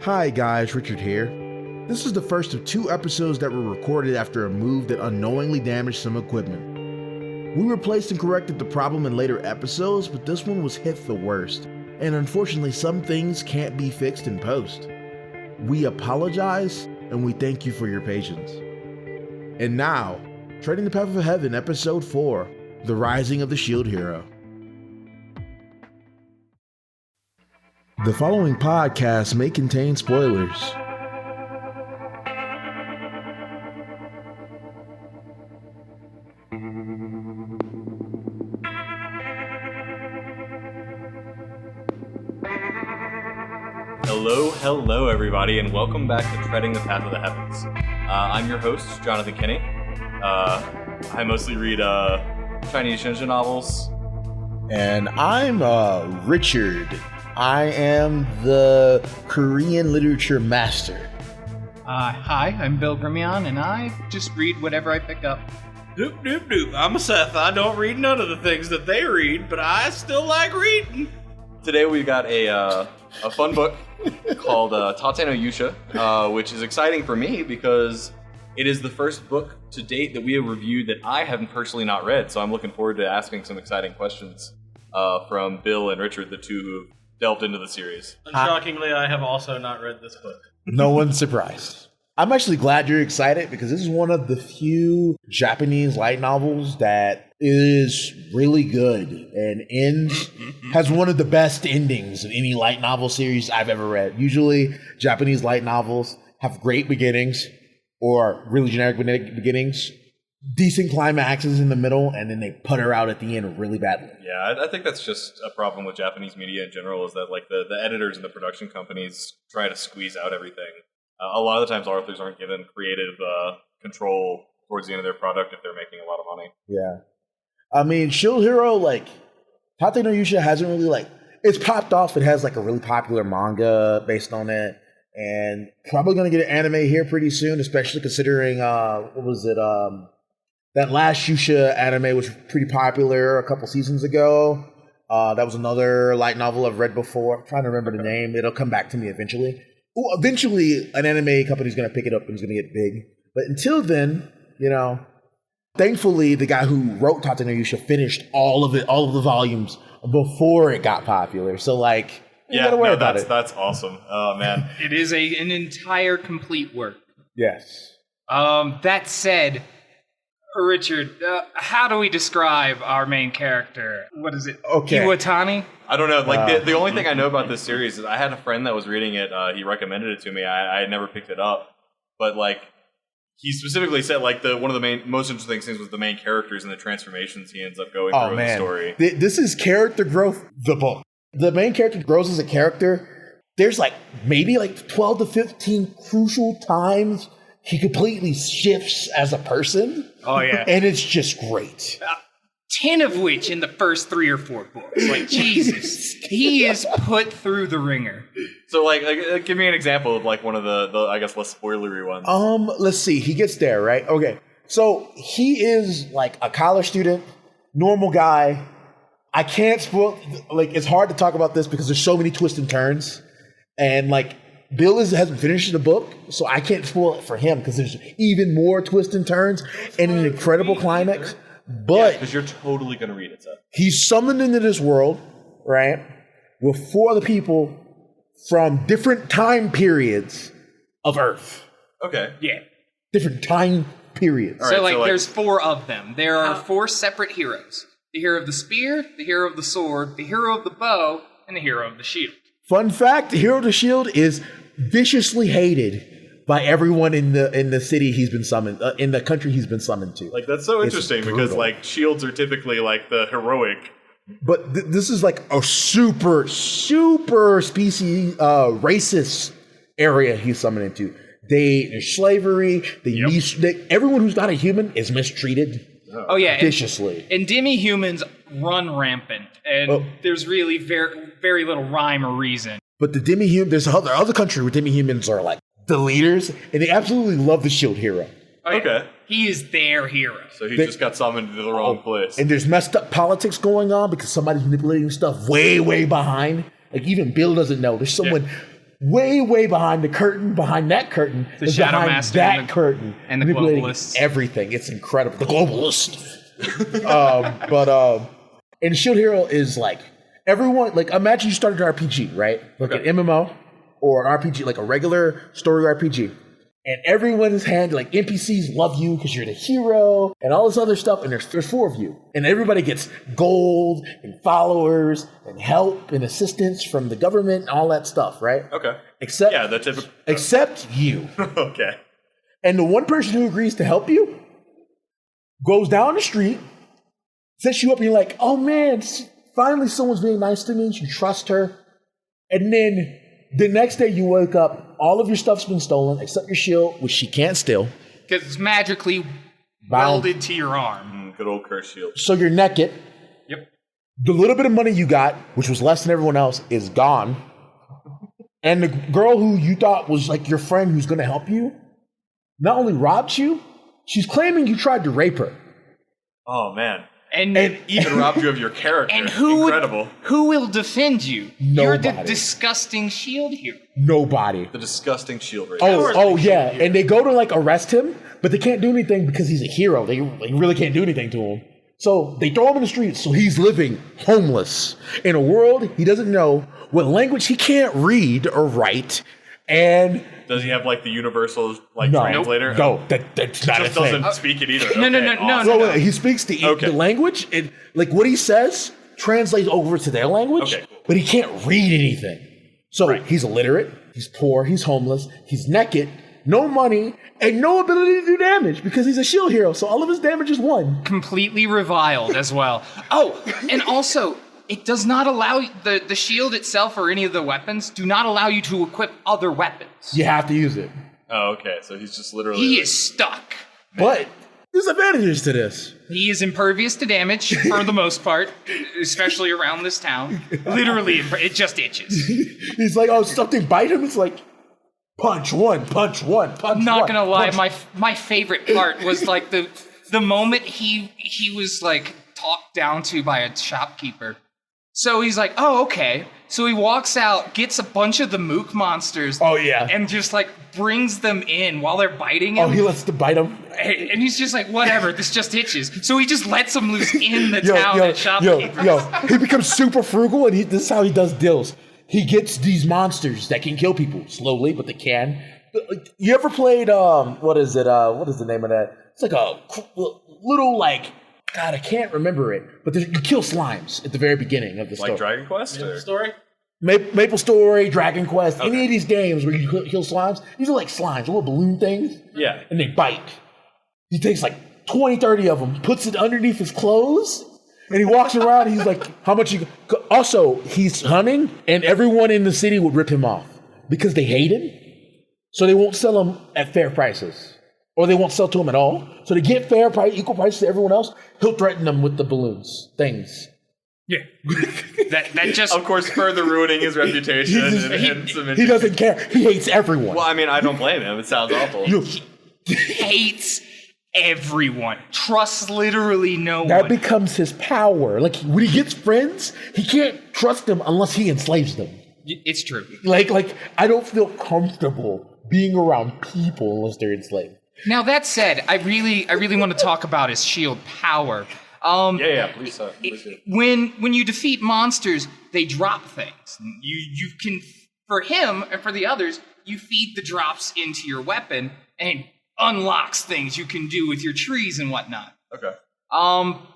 Hi guys, Richard here. This is the first of 2 episodes that were recorded after a move that unknowingly damaged some equipment. We replaced and corrected the problem in later episodes, but this one was hit the worst, and unfortunately some things can't be fixed in post. We apologize, and we thank you for your patience. And now, Treading the Path of Heaven, Episode 4, The Rising of the Shield Hero. The following podcast may contain spoilers. Hello everybody, and welcome back to Treading the Path of the Heavens. I'm your host, Jonathan Kinney. I mostly read Chinese shoujo novels. And I'm Richard. I am the Korean literature master. Hi, I'm Bill Grimion, and I just read whatever I pick up. Doop, doop, doop. I'm a Seth. I don't read none of the things that they read, but I still like reading. Today we've got a fun book called Tate no Yusha, which is exciting for me because it is the first book to date that we have reviewed that I haven't personally not read, so I'm looking forward to asking some exciting questions from Bill and Richard, the two who have delved into the series. Unshockingly, I have also not read this book. No one's surprised. I'm actually glad you're excited because this is one of the few Japanese light novels that is really good and has one of the best endings of any light novel series I've ever read. Usually, Japanese light novels have great beginnings or really generic beginnings, decent climaxes in the middle, and then they putter out at the end really badly. Yeah, I think that's just a problem with Japanese media in general, is that like the editors and the production companies try to squeeze out everything. A lot of the times authors aren't given creative control towards the end of their product if they're making a lot of money. Yeah. I mean, Shield Hero, like, Tate no Yusha hasn't really, it's popped off. It has, a really popular manga based on it, and probably going to get an anime here pretty soon, especially considering, that last Yusha anime was pretty popular a couple seasons ago. That was another light novel I've read before. I'm trying to remember the name. It'll come back to me eventually. Eventually, an anime company's going to pick it up and it's going to get big. But until then, thankfully, the guy who wrote Tate no Yusha finished all of the volumes before it got popular. So, you gotta worry about it. That's awesome. Oh, man. It is an entire complete work. Yes. That said, Richard, how do we describe our main character? What is it? Okay. Iwatani? I don't know. The only thing I know about this series is I had a friend that was reading it. He recommended it to me. I had never picked it up. But, he specifically said, one of the most interesting things was the main characters and the transformations he ends up going through in the story. This is character growth, the book. The main character grows as a character. There's, maybe 12 to 15 crucial times he completely shifts as a person. Oh, yeah. And it's just great. 10 of which in the first 3 or 4 books. Jesus. He is put through the ringer. So, give me an example of, one of the I guess, less spoilery ones. Let's see. He gets there, right? Okay. So, he is, a college student, normal guy. I can't spoil... it's hard to talk about this because there's so many twists and turns. And, Bill hasn't finished the book, so I can't spoil it for him because there's even more twists and turns and an incredible climax. But because you're totally going to read it, Seth. He's summoned into this world, right, with 4 other people from different time periods of Earth. Okay. Yeah. Different time periods. So, there's 4 of them. There are 4 separate heroes. The hero of the spear, the hero of the sword, the hero of the bow, and the hero of the shield. Fun fact, the hero of the shield is viciously hated by everyone in the city he's been summoned, in the country he's been summoned to. That's so interesting because shields are typically the heroic. But this is a super, super species, racist area he's summoned into. There's slavery. Everyone who's not a human is mistreated. Oh yeah, viciously. And demi-humans run rampant, and there's really very, very little rhyme or reason. But the demi-human, there's other country where demi-humans are the leaders, and they absolutely love the shield hero. Okay. He is their hero. So he just got summoned to the wrong place. And there's messed up politics going on because somebody's manipulating stuff way, way behind. Even Bill doesn't know. There's someone way behind the curtain, behind that curtain, The is Shadow behind Master that and the- curtain, and the manipulating globalists. everything. It's incredible. The globalist. And Shield Hero is like everyone. Like imagine you started an RPG, right? Like an MMO or an RPG, like a regular story RPG. And everyone's like NPCs love you because you're the hero and all this other stuff. And there's 4 of you. And everybody gets gold and followers and help and assistance from the government and all that stuff, right? Okay. Except, Yeah, the typical. except you. Okay. And the one person who agrees to help you goes down the street, sets you up, and you're like, oh man, finally someone's being nice to me. You trust her. And then the next day you wake up, all of your stuff's been stolen except your shield, which she can't steal. Because it's magically Bound. welded to your arm. Good old curse shield. So you're naked. Yep. The little bit of money you got, which was less than everyone else, is gone. And the girl who you thought was like your friend who's going to help you, not only robbed you, she's claiming you tried to rape her. Oh man. And Even robbed you of your character. and who Incredible. who will defend you? You're the Nobody. disgusting shield hero. Nobody. The disgusting shield racer. Oh yeah. And they go to like arrest him, but they can't do anything because he's a hero. They really can't do anything to him. So they throw him in the streets. So he's living homeless in a world he doesn't know, what language he can't read or write. And Does he have like the universal no, translator? no, that's not a Just thing. doesn't speak it either. No, Okay, awesome. No, he speaks the language, and like what he says translates over to their language, Okay, cool. but he can't read anything. So he's illiterate, he's poor, he's homeless, he's naked, no money, and no ability to do damage because he's a shield hero. So all of his damage is 1. Completely reviled as well. Oh, and also, it does not allow the shield itself or any of the weapons do not allow you to equip other weapons. You have to use it. Oh, okay. So he's just literally. He is stuck. But there's advantages to this. He is impervious to damage for the most part, especially around this town. Literally, it just itches. He's like, oh, something bite him. It's like punch one, punch one, punch I'm not one, gonna lie, punch. my favorite part was like the moment he was like talked down to by a shopkeeper. So he's like, oh, okay. So he walks out, gets a bunch of the mook monsters. Oh, yeah. And just like brings them in while they're biting him. Oh, he lets them bite him. And he's just like, whatever, this just itches. So he just lets them loose in the town at shopkeepers. He becomes super frugal, and this is how he does deals. He gets these monsters that can kill people slowly, but they can. You ever played, what is it? What is the name of that? It's like a little, like, God, I can't remember it. But you kill slimes at the very beginning of the story. Like Dragon Quest? Or? Story? Maple Story, Dragon Quest, any of these games where you kill slimes, these are like slimes, little balloon things. Yeah. And they bite. He takes like 20, 30 of them, puts it underneath his clothes, and he walks around. And he's like, how much you... Also, he's hunting, and everyone in the city would rip him off because they hate him. So they won't sell him at fair prices. Or they won't sell to him at all. So to get fair price, equal prices to everyone else, he'll threaten them with the balloons, things. Yeah. that just... Of course, further ruining his reputation. He doesn't care. He hates everyone. Well, I mean, I don't blame him. It sounds awful. hates everyone. Trusts literally no That one. becomes his power. Like, when he gets friends, he can't trust them unless he enslaves them. It's true. Like I don't feel comfortable being around people unless they're enslaved. Now that said, I really want to talk about his shield power. Yeah, please do. When you defeat monsters, they drop things. You can, for him and for the others, you feed the drops into your weapon and it unlocks things you can do with your trees and whatnot. Okay.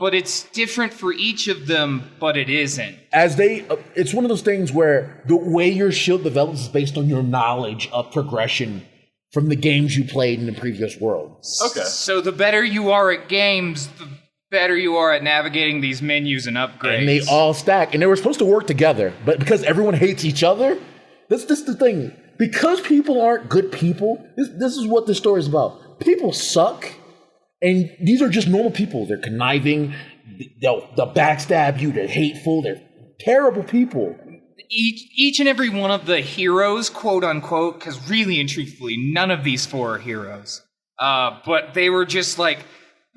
But it's different for each of them, but it isn't. It's one of those things where the way your shield develops is based on your knowledge of progression from the games you played in the previous world. Okay. So the better you are at games, the better you are at navigating these menus and upgrades. And they all stack. And they were supposed to work together. But because everyone hates each other, that's just the thing. Because people aren't good people, this is what this story is about. People suck. And these are just normal people. They're conniving. They'll backstab you. They're hateful. They're terrible people. Each and every one of the heroes, quote unquote, because really and truthfully, none of these 4 are heroes. But they were just like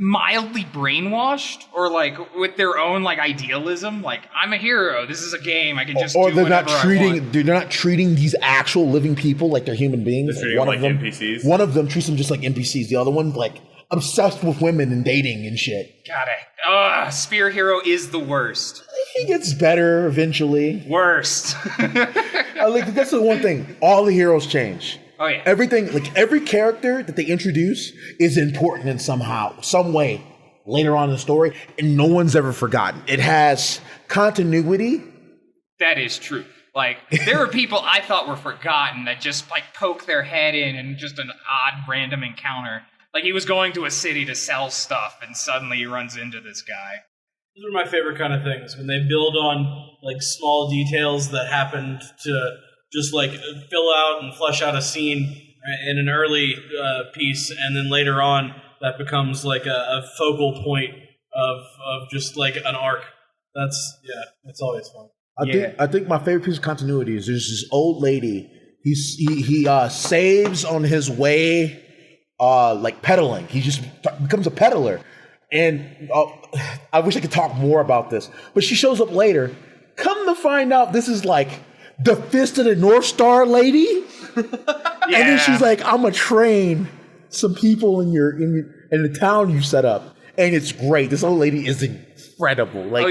mildly brainwashed or like with their own like idealism. Like, I'm a hero. This is a game. I can just or do they're whatever not I want. treating they're not treating these actual living people like they're human beings. They're treating them like NPCs. One of them treats them just like NPCs. The other one like obsessed with women and dating and shit. Got it. Spear hero is the worst. He gets better eventually. Worst. Like that's the one thing. All the heroes change. Oh yeah. Everything, like every character that they introduce is important in some way later on in the story, and no one's ever forgotten. It has continuity. That is true. Like, there are people I thought were forgotten that just like poke their head in just an odd random encounter. Like, he was going to a city to sell stuff, and suddenly he runs into this guy. Those are my favorite kind of things, when they build on like small details that happened to just like fill out and flesh out a scene in an early piece, and then later on that becomes like a focal point of just like an arc. That's always fun. I think my favorite piece of continuity is there's this old lady. He saves on his way, like peddling. He just becomes a peddler, and I wish I could talk more about this. But she shows up later. Come to find out, this is like the Fist of the North Star lady. And then she's like, "I'm gonna train some people in the town you set up," and it's great. This old lady is incredible. Like,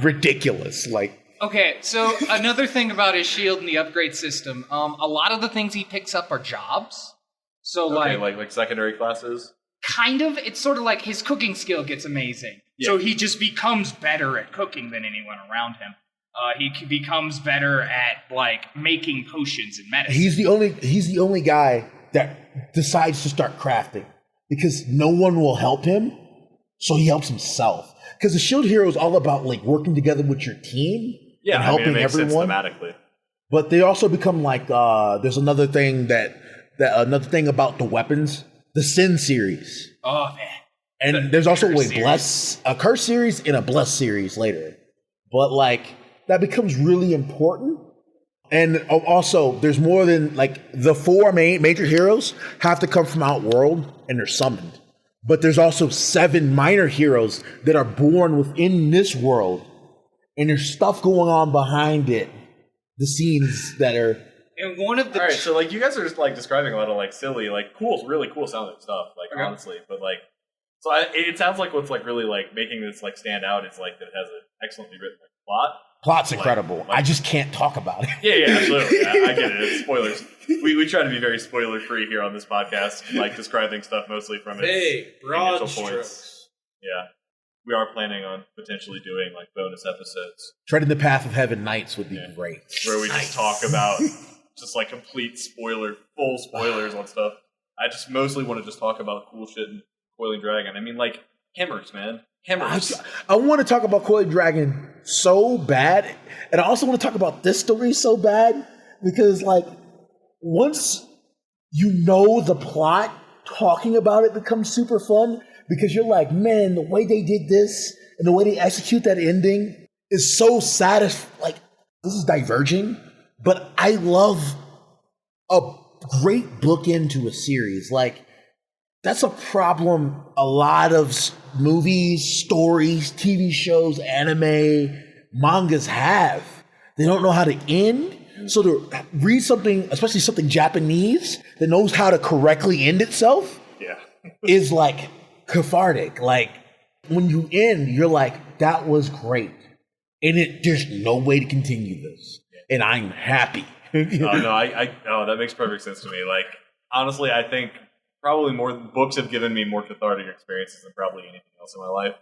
ridiculous. Like. Okay, so another thing about his shield and the upgrade system, a lot of the things he picks up are jobs. So like secondary classes? Kind of. It's sort of like his cooking skill gets amazing. Yeah. So he just becomes better at cooking than anyone around him. He becomes better at like making potions and medicine. He's the only guy that decides to start crafting because no one will help him, so he helps himself. Because the Shield Hero is all about like working together with your team. Yeah, and helping it makes everyone. Sense thematically. But they also become like there's another thing about the weapons, the Sin series. Oh man! And there's also a Curse series and a Bless series later. But like that becomes really important. And also, there's more than like the four major heroes have to come from Outworld and they're summoned. But there's also 7 minor heroes that are born within this world. And there's stuff going on behind it. The scenes that are... And one of the... Alright, so like you guys are just like describing a lot of like silly, like cool, really cool sounding stuff, like honestly. But like, so it sounds like what's like really like making this like stand out is like that it has an excellently written like, plot. Plot's incredible. I just can't talk about it. Yeah, absolutely. I get it. It's spoilers. We try to be very spoiler free here on this podcast, like describing stuff mostly from its broad initial strokes. points. Yeah, we are planning on potentially doing like bonus episodes. Treading the Path of Heaven Nights would be great. Where we just talk about just like complete full spoilers on stuff. I just mostly want to just talk about cool shit in Coiling Dragon. I mean, like Hammers, man. Hammers. I want to talk about Coiling Dragon so bad, and I also want to talk about this story so bad because, like, once you know the plot, talking about it becomes super fun because you're like, man, the way they did this and the way they execute that ending is so satisfying. Like, this is diverging, but I love a great bookend to a series. Like, that's a problem a lot of movies, stories, TV shows, anime, mangas have. They don't know how to end. So to read something, especially something Japanese, that knows how to correctly end itself is like cathartic. Like when you end, you're like, that was great. And there's no way to continue this. And I'm happy. That makes perfect sense to me. Like, honestly, I think probably more books have given me more cathartic experiences than probably anything else in my life.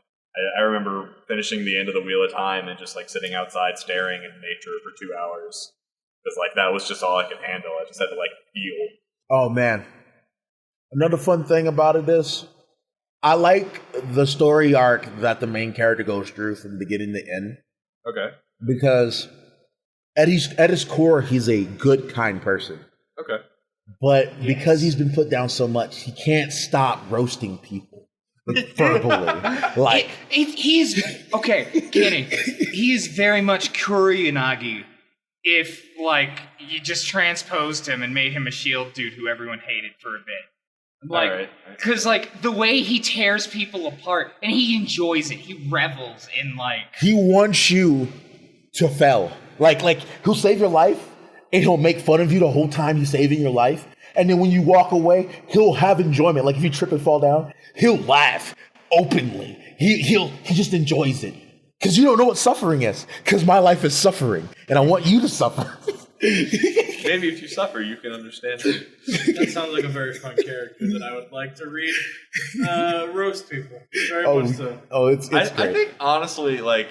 I remember finishing the end of the Wheel of Time and just like sitting outside staring at nature for 2 hours because like that was just all I could handle. I just had to like feel. Oh man, another fun thing about it is I like the story arc that the main character goes through from beginning to end. Okay. Because at his core, he's a good, kind person. Okay. But because he's been put down so much, he can't stop roasting people verbally. Like he's okay, Kenny. He is very much Kuroyanagi. If like you just transposed him and made him a shield dude who everyone hated for a bit. Like, All right. because like the way he tears people apart, and he enjoys it. He revels in like. He wants you to fail. Like he'll save your life, and he'll make fun of you the whole time he's saving your life. And then when you walk away, he'll have enjoyment. Like if you trip and fall down, he'll laugh openly. He just enjoys it. Because you don't know what suffering is. Because my life is suffering. And I want you to suffer. Maybe if you suffer, you can understand it. That sounds like a very fun character that I would like to read. Roast people. Very much so. Oh, it's great. I think, honestly, like,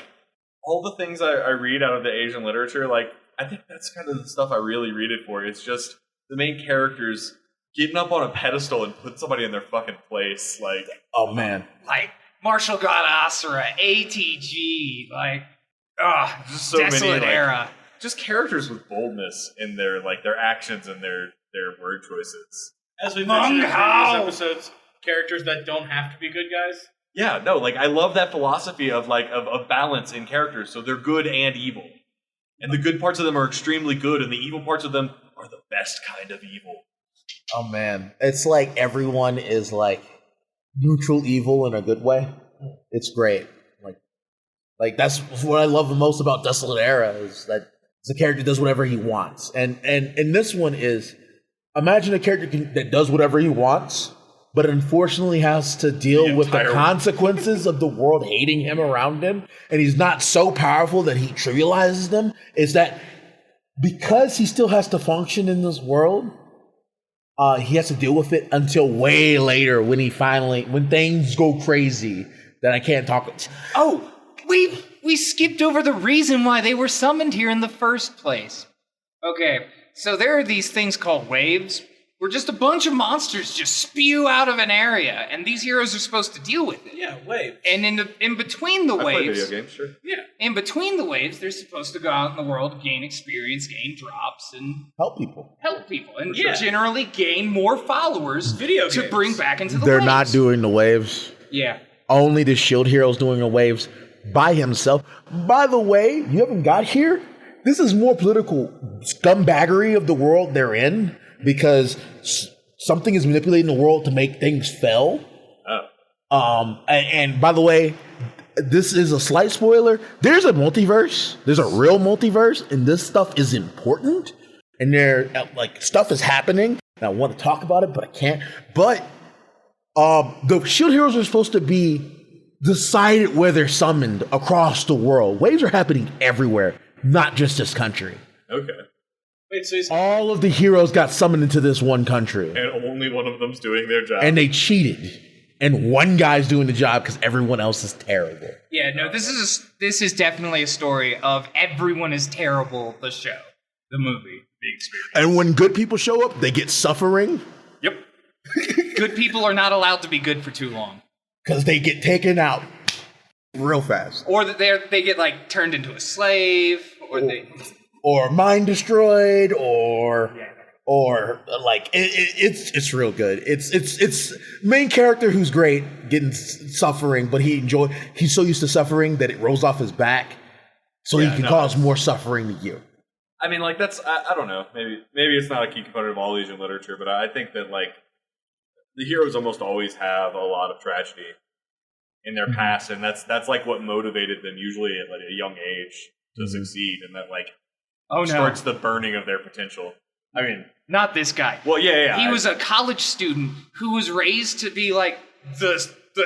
all the things I read out of the Asian literature, like, I think that's kind of the stuff I really read it for. It's just the main characters getting up on a pedestal and put somebody in their fucking place. Like, oh, man. Like, Martial God Asura, ATG, like, just so Desolate many, like, Era. just characters with boldness in their actions and their word choices. As we mentioned in Mung-Hao! previous episodes, characters that don't have to be good guys. Yeah, no, like, I love that philosophy of balance in characters. So they're good and evil. And the good parts of them are extremely good, and the evil parts of them are the best kind of evil. Oh, man. It's like everyone is like neutral evil in a good way. It's great. Like that's what I love the most about Desolate Era is that the character does whatever he wants. And this one is, imagine a character that does whatever he wants, but unfortunately has to deal with the consequences of the world hating him around him. And he's not so powerful that he trivializes them. Is that because he still has to function in this world, he has to deal with it until way later when things go crazy that I can't talk. Oh, we skipped over the reason why they were summoned here in the first place. Okay, so there are these things called waves, where just a bunch of monsters just spew out of an area, and these heroes are supposed to deal with it. Yeah, waves. And in between the I play waves, video games, sure. Yeah. in between the waves, they're supposed to go out in the world, gain experience, gain drops, and Help people. and Yeah. generally gain more followers Video to games. bring back into the They're waves. not doing the waves. Yeah. Only the shield hero's doing the waves by himself. By the way, you haven't got here. This is more political scumbaggery of the world they're in because something is manipulating the world to make things fail. Oh. And by the way, this is a slight spoiler. There's a multiverse. There's a real multiverse, and this stuff is important. And there, like, stuff is happening. And I want to talk about it, but I can't. But the shield heroes are supposed to be decided where they're summoned across the world. Waves are happening everywhere, not just this country. Okay. Wait, so he's All of the heroes got summoned into this one country, And only one of them's doing their job. and they cheated. And one guy's doing the job because everyone else is terrible. Yeah, no, this is definitely a story of everyone is terrible, the show, the movie, the experience. And when good people show up, they get suffering Yep. Good people are not allowed to be good for too long. because they get taken out real fast. Or that they get like turned into a slave, or they Or mind destroyed, or like it's real good. It's main character who's great getting suffering, but he's so used to suffering that it rolls off his back, so he can cause more suffering to you. I mean, like, that's, I don't know, maybe it's not a key component of all Asian literature, but I think that, like, the heroes almost always have a lot of tragedy in their past, and that's like what motivated them usually at like a young age to succeed, and that like starts the burning of their potential. I mean, not this guy. well, yeah. He was a college student who was raised to be like the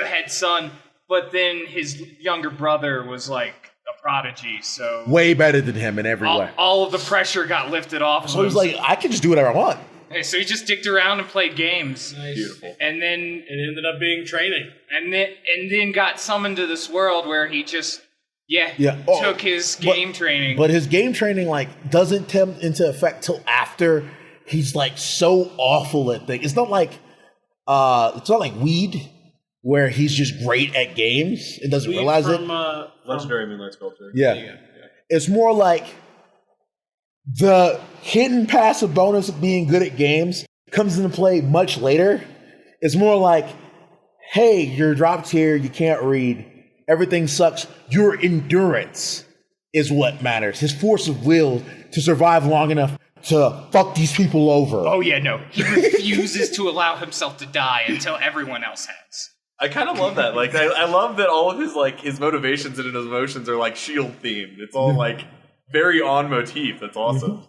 head son, but then his younger brother was like a prodigy, so Way better than him in every way. all of the pressure got lifted off. So he's like, I can just do whatever I want. So he just dicked around and played games. nice. beautiful. And then It ended up being training. and then got summoned to this world where he just took his game training. But his game training like doesn't come into effect till after he's like so awful at things. It's not like weed where he's just great at games and doesn't realize it. Legendary Moonlight Sculpture. Yeah. It's more like the hidden passive bonus of being good at games comes into play much later. It's more like, hey, you're dropped here, you can't read, everything sucks. Your endurance is what matters. His force of will to survive long enough to fuck these people over. Oh yeah, no. He refuses to allow himself to die until everyone else has. I kind of love that. Like, I love that all of his his motivations and his emotions are like shield themed. It's all like very on motif. That's awesome.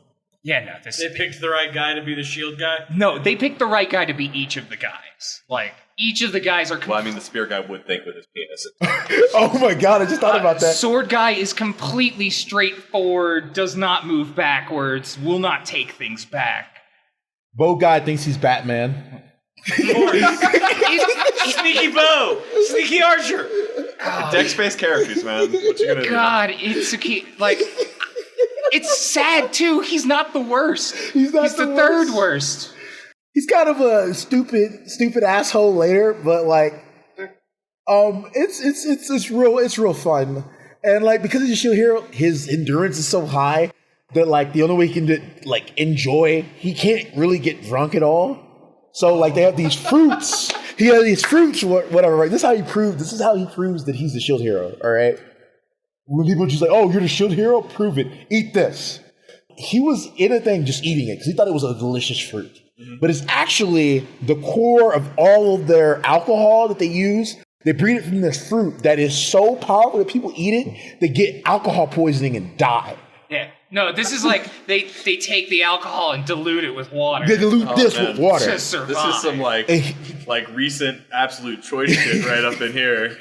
Yeah, no. They picked the right guy to be the shield guy. No, they picked the right guy to be each of the guys. Like, each of the guys are... Well, I mean, the spear guy would think with his penis. Oh my god, I just thought about that. Sword guy is completely straightforward, does not move backwards, will not take things back. Bow guy thinks he's Batman. Sneaky bow! Sneaky archer! Dex-based characters, man. What you gonna do? God, it's a key... Like... It's sad, too. He's not the worst. He's the third worst. He's kind of a stupid asshole later, but like, it's real fun. And like, because he's a shield hero, his endurance is so high that like the only way he can enjoy, he can't really get drunk at all. So like, they have these fruits. He has these fruits, whatever. Right? This is how he proves that he's the shield hero. All right. When people are just like, oh, you're the shield hero? Prove it. Eat this. He was in a thing just eating it because he thought it was a delicious fruit. Mm-hmm. But it's actually the core of all of their alcohol that they use. They breed it from this fruit that is so powerful that people eat it, they get alcohol poisoning and die. Yeah. No, this is like they take the alcohol and dilute it with water. They dilute with water. To survive. This is some like recent absolute choice shit right up in here.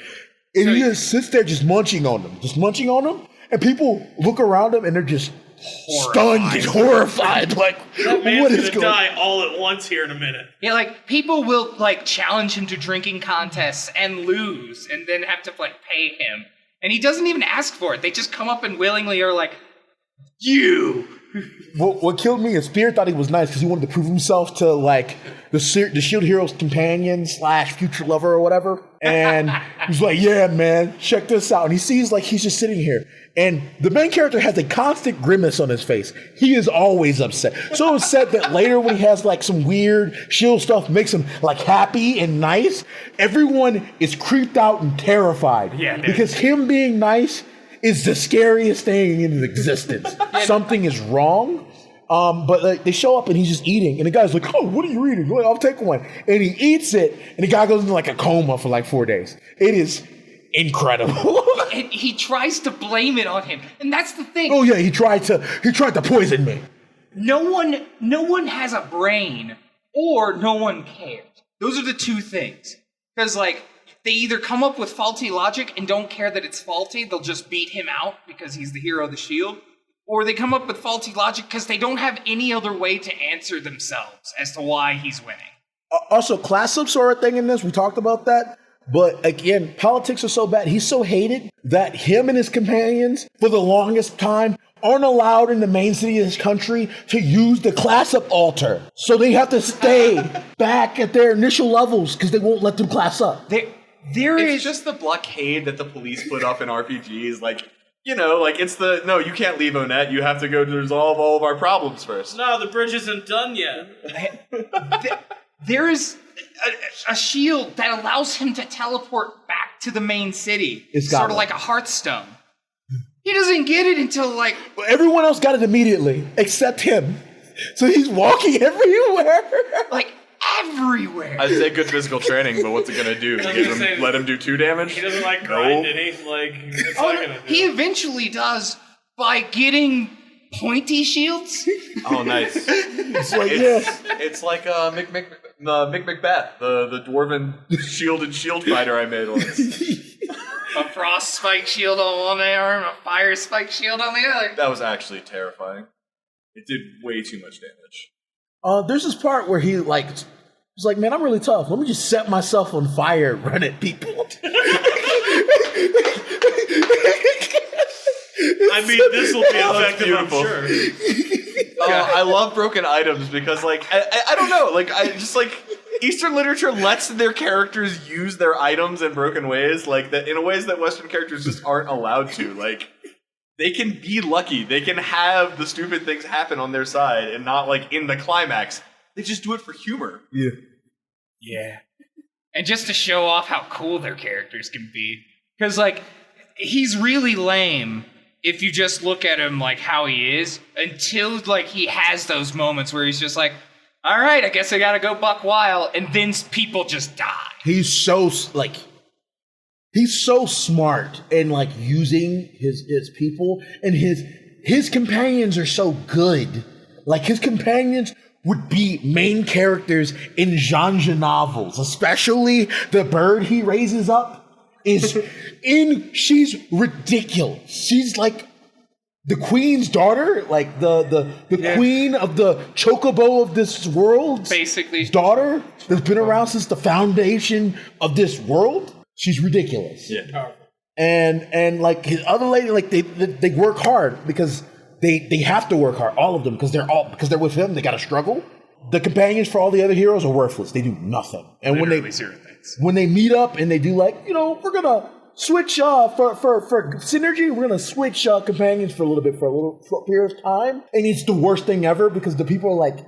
And he just sits there just munching on them. And people look around him and they're just stunned and horrified. Like, that man's what is gonna die all at once here in a minute. Yeah, like, people will, like, challenge him to drinking contests and lose and then have to, like, pay him. And he doesn't even ask for it. They just come up and willingly are like, you! What killed me is Spear thought he was nice because he wanted to prove himself to, like, the shield hero's companion / future lover or whatever. And he's like, yeah, man, check this out. And he sees, like, he's just sitting here. And the main character has a constant grimace on his face. He is always upset. So upset that later when he has, like, some weird shield stuff makes him, like, happy and nice, everyone is creeped out and terrified. Yeah, because him being nice is the scariest thing in existence. Something is wrong. But like, they show up and he's just eating. And the guy's like, oh, what are you eating? I'll take one. And he eats it. And the guy goes into like a coma for like 4 days. It is incredible. And he tries to blame it on him. And that's the thing. Oh yeah, he tried to poison me. No one has a brain or no one cares. Those are the two things. Because like, they either come up with faulty logic and don't care that it's faulty, they'll just beat him out because he's the hero of the shield. Or they come up with faulty logic because they don't have any other way to answer themselves as to why he's winning. Also, class-ups are a thing in this. We talked about that. But again, politics are so bad. He's so hated that him and his companions, for the longest time, aren't allowed in the main city of this country to use the class-up altar. So they have to stay back at their initial levels because they won't let them class up. It's just the blockade that the police put up in RPGs, like, you know, like, it's no, you can't leave Onett, you have to go to resolve all of our problems first. No, the bridge isn't done yet. There is a shield that allows him to teleport back to the main city. It's got sort of one. like a Hearthstone. He doesn't get it until, like... Everyone else got it immediately, except him. So he's walking everywhere. Like, everywhere. I'd say good physical training, but what's it gonna do? Let him do 2 damage? He doesn't like grind, did he? Like, what's that gonna do? He eventually does by getting pointy shields. Oh, nice. It's like Mick Macbeth, the dwarven shielded shield fighter I made once. A frost spike shield on one arm, a fire spike shield on the other. That was actually terrifying. It did way too much damage. There's this part where he's like, man, I'm really tough. Let me just set myself on fire and run at people. I mean, this will be effective, I'm sure. I love broken items because, like, I don't know, like, I just, like, Eastern literature lets their characters use their items in broken ways, like, that in ways that Western characters just aren't allowed to. Like, they can be lucky. They can have the stupid things happen on their side and not, like, in the climax. They just do it for humor. Yeah. Yeah. And just to show off how cool their characters can be. Because, like, he's really lame, if you just look at him like how he is, until like he has those moments where he's just like, all right, I guess I gotta go buck wild, and then people just die. He's so smart in like using his people, and his companions are so good. Like his companions would be main characters in genre novels, especially the bird he raises up she's ridiculous. She's like the queen's daughter, like the queen of the chocobo of this world. Basically, daughter that's been around since the foundation of this world. She's ridiculous. Yeah. And like his other lady, like they work hard because they have to work hard, all of them, because they're with him, they gotta struggle. The companions for all the other heroes are worthless. They do nothing. And when they meet up and they do like, we're gonna switch for synergy, we're gonna switch companions for a little short period of time. And it's the worst thing ever because the people are like,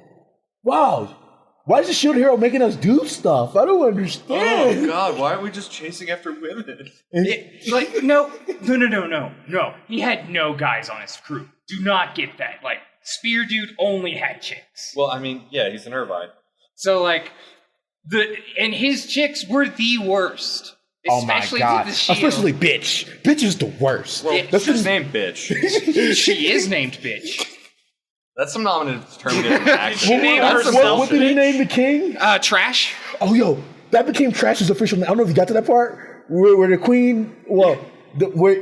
wow, why is the shield hero making us do stuff? I don't understand. Oh God, why are we just chasing after women? No. He had no guys on his crew. Do not get that. Like, Spear Dude only had chicks. Well, I mean, yeah, he's an Irvine. So like and his chicks were the worst. Especially oh my God. To the shield. Especially bitch. Bitch is the worst. Well, that's his name, bitch. She is named bitch. That's some nominative determinism, actually. What did he name the king? Trash. Oh, yo, that became Trash's official name. I don't know if you got to that part where the queen, where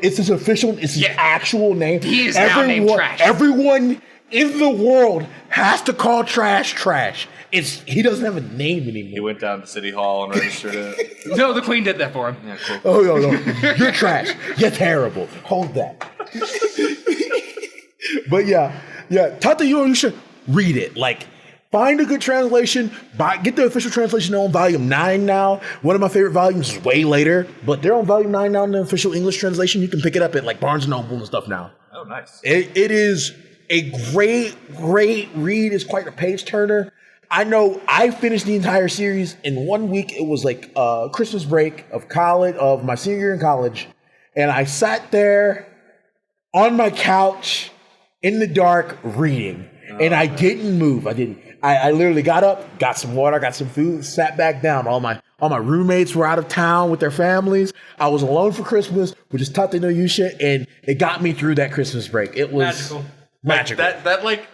it's his official, it's his actual name. He is now named Trash. Everyone in the world has to call Trash. He doesn't have a name anymore. He went down to City Hall and registered it. No, the queen did that for him. Yeah, cool. Oh, no. You're trash. You're terrible. Hold that. But yeah, Tata, you should read it. Like, find a good translation. Get the official translation on volume 9 now. One of my favorite volumes is way later, but they're on volume 9 now in the official English translation. You can pick it up at like Barnes & Noble and stuff now. Oh, nice. It is a great read. It's quite a page turner. I know I finished the entire series in 1 week. It was like Christmas break of my senior year in college. And I sat there on my couch in the dark reading. And I didn't move. I literally got up, got some water, got some food, sat back down. All my roommates were out of town with their families. I was alone for Christmas, which is Tate no Yusha, and it got me through that Christmas break. It was magical. That like,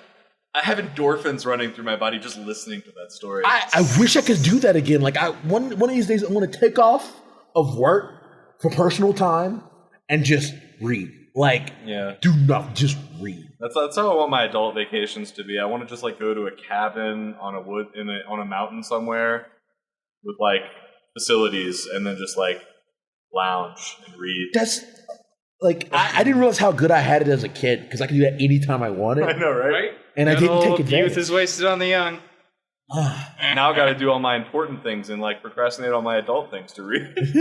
I have endorphins running through my body just listening to that story. I wish I could do that again. Like one of these days, I'm going to take off of work for personal time and just read. Like, do nothing, just read. That's how I want my adult vacations to be. I want to just like go to a cabin on a mountain somewhere with like facilities, and then just like lounge and read. That's like I didn't realize how good I had it as a kid because I could do that anytime I wanted. I know, right? And I didn't take advantage. Youth is wasted on the young. Now I got to do all my important things and like procrastinate on my adult things to read. Make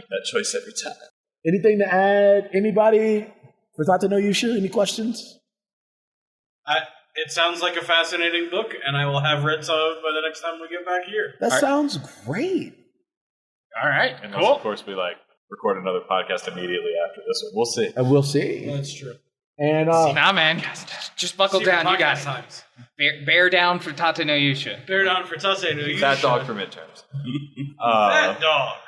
that choice every time. Anything to add? Anybody? For Tate no Yusha, any questions? It sounds like a fascinating book, and I will have read some of it by the next time we get back here. That sounds great. All right, and cool. Of course, we like record another podcast immediately after this one. We'll see. And we'll see. That's true. And nah, man, just buckle down. You got it. Bear down for Tate no Yusha. Bear down for Tate no Yusha. Fat dog for midterms. Fat dog.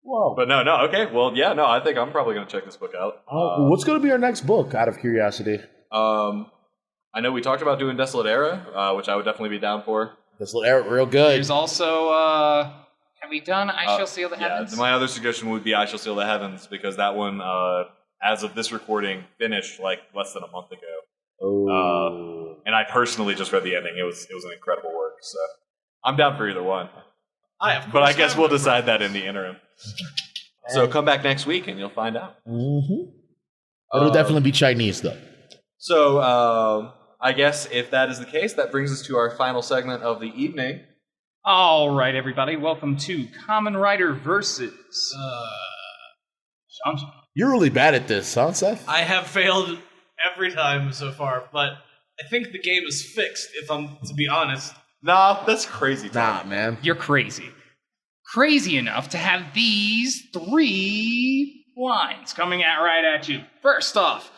Whoa. But no, okay. Well, yeah, no, I think I'm probably going to check this book out. What's going to be our next book, out of curiosity? I know we talked about doing Desolate Era, which I would definitely be down for. Desolate Era, real good. There's also, have we done I Shall Seal the Heavens? Yeah, my other suggestion would be I Shall Seal the Heavens, because that one, as of this recording, finished like less than a month ago. Oh. And I personally just read the ending. It was an incredible work, so I'm down for either one. But I guess we'll decide that in the interim. So come back next week and you'll find out. Mm-hmm. It'll definitely be Chinese, though. So I guess if that is the case, that brings us to our final segment of the evening. All right, everybody. Welcome to Kamen Rider versus... You're really bad at this, huh, Seth? I have failed every time so far, but I think the game is fixed, if I'm to be honest. Nah, that's crazy. Nah, man. You're crazy. Crazy enough to have these 3 lines coming right at you. First off,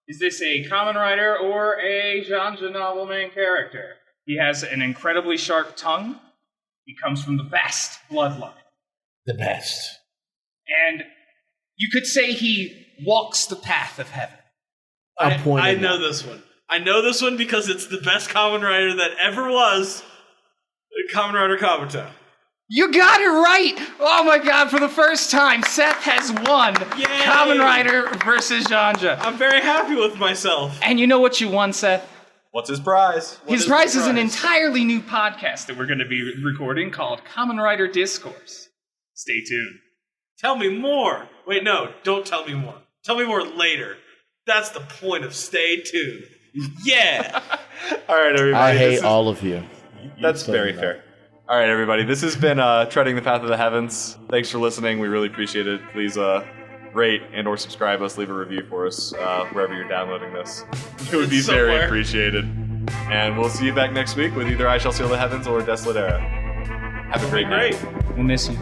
is this a Kamen Rider or a genre novel main character? He has an incredibly sharp tongue. He comes from the best bloodline. The best. And you could say he walks the path of heaven. I know this one. I know this one because it's the best Kamen Rider that ever was. Kamen Rider Kabuto. You got it right! Oh my god, for the first time, Seth has won Yay! Kamen Rider versus genre. I'm very happy with myself. And you know what you won, Seth? What's his prize? His prize is an entirely new podcast that we're going to be recording called Kamen Rider Discourse. Stay tuned. Tell me more. Wait, no, don't tell me more. Tell me more later. That's the point of stay tuned. Yeah! All right, everybody. I hate all of you. That's very fair. All right, everybody. This has been Treading the Path of the Heavens. Thanks for listening. We really appreciate it. Please rate and or subscribe us. Leave a review for us wherever you're downloading this. It would be very appreciated. And we'll see you back next week with either I Shall Seal the Heavens or Desolate Era. Have a great night. We'll miss you.